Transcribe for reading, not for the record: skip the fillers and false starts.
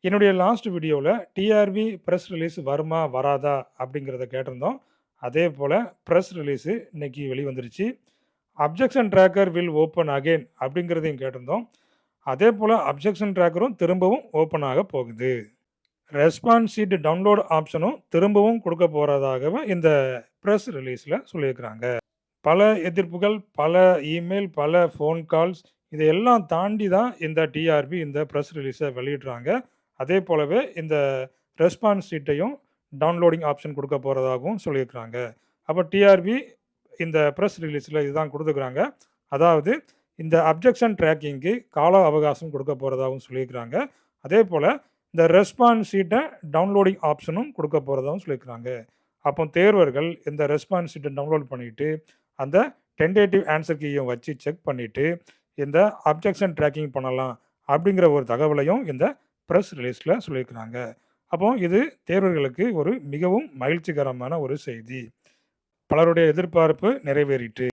என்னுடைய லாஸ்ட் வீடியோல TRP press release வருமா? வராதா? அப்படிங்கிறத கேட்டிருந்தோம். அதே போல பிரஸ் ரிலீஸ் இன்னைக்கு வெளிவந்துருச்சு. Objection tracker will open again அப்படிங்கிறதையும் கேட்டிருந்தோம். அதே போல அப்ஜெக்ஷன் ட்ராக்கரும் திரும்பவும் ஓப்பன் ஆக போகுது. ரெஸ்பான்ஸ் ஷீட் டவுன்லோட் ஆப்ஷனும் திரும்பவும் கொடுக்க போறதாகவும் இந்த பிரஸ் ரிலீஸ்ல சொல்லியிருக்கிறாங்க. பல எதிர்ப்புகள், பல இமெயில், பல ஃபோன் கால்ஸ் இதையெல்லாம் தாண்டி தான் இந்த டிஆர்பி இந்த பிரஸ் ரிலீஸ வெளியிடுறாங்க. அதே போலவே இந்த ரெஸ்பான்ஸ் ஷீட்டையும் டவுன்லோடிங் ஆப்ஷன் கொடுக்க போறதாகவும் சொல்லியிருக்கிறாங்க. அப்ப டிஆர்பி இந்த பிரஸ் ரிலீஸ்ல இதுதான் குடுத்துருக்காங்க. அதாவது இந்த அப்ஜெக்ஷன் ட்ராக்கிங்க்கு கால அவகாசம் கொடுக்க போறதாகவும் சொல்லியிருக்கிறாங்க. அதே போல இந்த ரெஸ்பான்ஸ் ஷீட்ட டவுன்லோடிங் ஆப்ஷனும் கொடுக்க போறதாகவும் சொல்லியிருக்கிறாங்க. அப்போ தேர்வர்கள் இந்த ரெஸ்பான்ஸ் ஷீட்ட டவுன்லோட் பண்ணிட்டு, அந்த டென்டேட்டிவ் ஆன்ஸர் கீய வச்சு செக் பண்ணிட்டு, இந்த அப்ஜெக்ஷன் ட்ராக்கிங் பண்ணலாம் அப்படிங்கிற ஒரு தகவலையும் இந்த பிரஸ் ரிலீஸ்ல சொல்லியிருக்கிறாங்க. அப்போ இது தேர்வர்களுக்கு ஒரு மிகவும் மகிழ்ச்சிகரமான ஒரு செய்தி. பலருடைய எதிர்பார்ப்பு நிறைவேறிற்று.